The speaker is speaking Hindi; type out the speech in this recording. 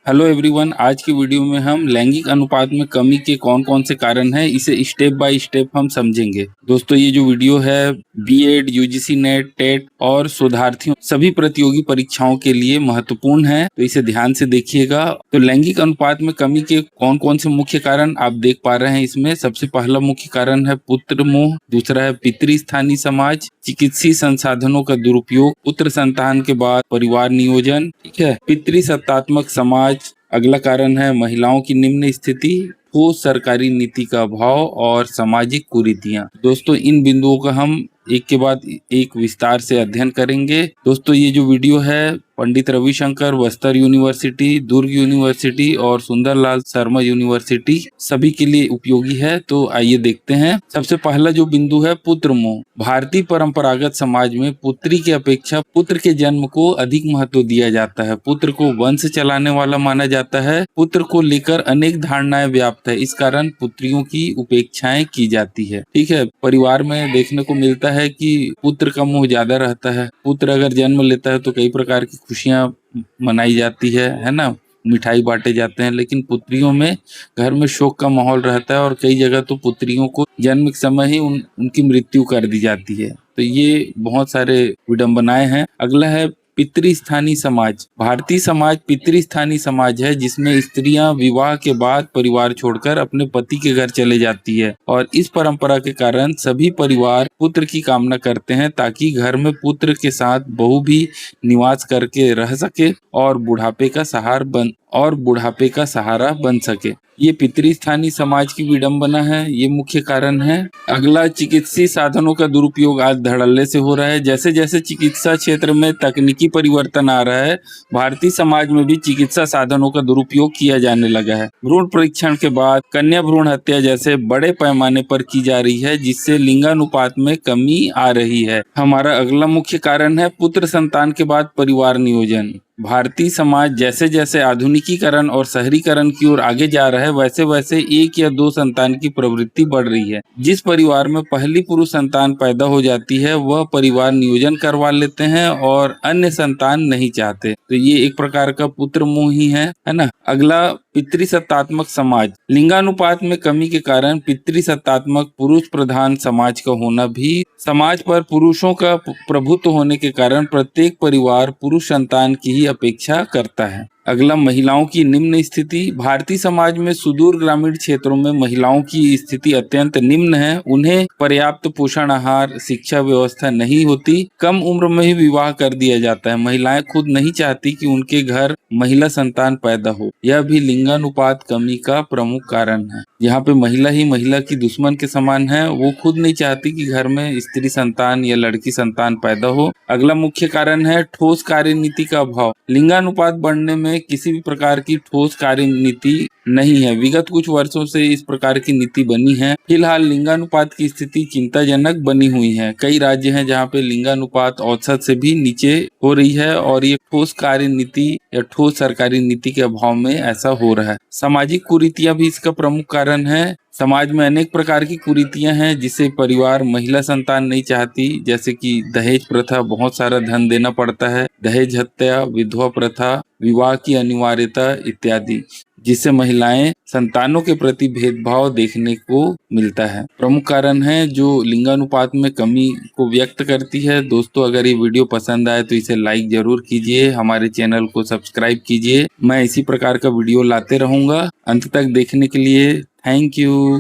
हेलो एवरीवन, आज की वीडियो में हम लैंगिक अनुपात में कमी के कौन कौन से कारण हैं इसे स्टेप बाय स्टेप हम समझेंगे। दोस्तों, ये जो वीडियो है बीएड, यूजीसी नेट, टेट और शोधार्थियों सभी प्रतियोगी परीक्षाओं के लिए महत्वपूर्ण है, तो इसे ध्यान से देखिएगा। तो लैंगिक अनुपात में कमी के कौन कौन से मुख्य कारण आप देख पा रहे हैं इसमें। सबसे पहला मुख्य कारण है पुत्र मोह, दूसरा है पितृस्थानीय समाज, चिकित्सीय संसाधनों का दुरुपयोग, पुत्र संतान के बाद परिवार नियोजन, ठीक है, पितृसत्तात्मक समाज। अगला कारण है महिलाओं की निम्न स्थिति, ठोस सरकारी नीति का अभाव और सामाजिक कुरीतियां। दोस्तों, इन बिंदुओं का हम एक के बाद एक विस्तार से अध्ययन करेंगे। दोस्तों, ये जो वीडियो है पंडित रविशंकर बस्तर यूनिवर्सिटी, दुर्ग यूनिवर्सिटी और सुंदरलाल शर्मा यूनिवर्सिटी सभी के लिए उपयोगी है। तो आइए देखते हैं। सबसे पहला जो बिंदु है पुत्र मोह। भारतीय परंपरागत समाज में पुत्री की अपेक्षा पुत्र के जन्म को अधिक महत्व दिया जाता है। पुत्र को वंश चलाने वाला माना जाता है। पुत्र को लेकर अनेक धारणाएं व्याप्त है, इस कारण पुत्रियों की उपेक्षाएं की जाती है। ठीक है, परिवार में देखने को मिलता है कि पुत्र का मोह ज्यादा रहता है। पुत्र अगर जन्म लेता है तो कई प्रकार की खुशियां मनाई जाती है ना, मिठाई बांटे जाते हैं। लेकिन पुत्रियों में घर में शोक का माहौल रहता है और कई जगह तो पुत्रियों को जन्म के समय ही उनकी मृत्यु कर दी जाती है। तो ये बहुत सारे विडंबनाएं हैं। अगला है पितृस्थानीय समाज। भारतीय समाज पितृस्थानीय समाज है, जिसमें स्त्रियां विवाह के बाद परिवार छोड़कर अपने पति के घर चले जाती है और इस परंपरा के कारण सभी परिवार पुत्र की कामना करते हैं ताकि घर में पुत्र के साथ बहू भी निवास करके रह सके और बुढ़ापे का सहारा बन सके। ये पितृस्थानीय समाज की विडंबना है, ये मुख्य कारण है। अगला चिकित्सीय साधनों का दुरुपयोग आज धड़ल्ले से हो रहा है। जैसे जैसे चिकित्सा क्षेत्र में तकनीकी परिवर्तन आ रहा है, भारतीय समाज में भी चिकित्सा साधनों का दुरुपयोग किया जाने लगा है। भ्रूण परीक्षण के बाद कन्या भ्रूण हत्या जैसे बड़े पैमाने पर की जा रही है, जिससे लिंगानुपात में कमी आ रही है। हमारा अगला मुख्य कारण है पुत्र संतान के बाद परिवार नियोजन। भारतीय समाज जैसे जैसे आधुनिकीकरण और शहरीकरण की ओर आगे जा रहा है, वैसे वैसे एक या दो संतान की प्रवृत्ति बढ़ रही है। जिस परिवार में पहली पुरुष संतान पैदा हो जाती है वह परिवार नियोजन करवा लेते हैं और अन्य संतान नहीं चाहते। तो ये एक प्रकार का पुत्र मोह ही है ना। अगला पितृसत्तात्मक समाज। लिंगानुपात में कमी के कारण पितृसत्तात्मक पुरुष प्रधान समाज का होना भी, समाज पर पुरुषों का प्रभुत्व होने के कारण प्रत्येक परिवार पुरुष संतान की ही अपेक्षा करता है। अगला महिलाओं की निम्न स्थिति। भारतीय समाज में सुदूर ग्रामीण क्षेत्रों में महिलाओं की स्थिति अत्यंत निम्न है। उन्हें पर्याप्त पोषण आहार, शिक्षा व्यवस्था नहीं होती। कम उम्र में ही विवाह कर दिया जाता है। महिलाएं खुद नहीं चाहती कि उनके घर महिला संतान पैदा हो। यह भी लिंगानुपात कमी का प्रमुख कारण है। यहाँ पे महिला ही महिला की दुश्मन के समान है। वो खुद नहीं चाहती कि घर में स्त्री संतान या लड़की संतान पैदा हो। अगला मुख्य कारण है ठोस कार्यनीति का अभाव। लिंगानुपात बढ़ने में किसी भी प्रकार की ठोस कार्यनीति नहीं है। विगत कुछ वर्षों से इस प्रकार की नीति बनी है। फिलहाल लिंगानुपात की स्थिति चिंताजनक बनी हुई है। कई राज्य हैं जहां पे लिंगानुपात औसत से भी नीचे हो रही है और ये ठोस कार्यनीति या ठोस सरकारी नीति के अभाव में ऐसा हो रहा है। सामाजिक कुरीतियां भी इसका प्रमुख कारण है। समाज में अनेक प्रकार की कुरीतियां हैं जिसे परिवार महिला संतान नहीं चाहती, जैसे कि दहेज प्रथा, बहुत सारा धन देना पड़ता है, दहेज हत्या, विधवा प्रथा, विवाह की अनिवार्यता इत्यादि, जिससे महिलाएं संतानों के प्रति भेदभाव देखने को मिलता है। प्रमुख कारण है जो लिंगानुपात में कमी को व्यक्त करती है। दोस्तों, अगर ये वीडियो पसंद आए तो इसे लाइक जरूर कीजिए, हमारे चैनल को सब्सक्राइब कीजिए। मैं इसी प्रकार का वीडियो लाते रहूंगा। अंत तक देखने के लिए थैंक यू।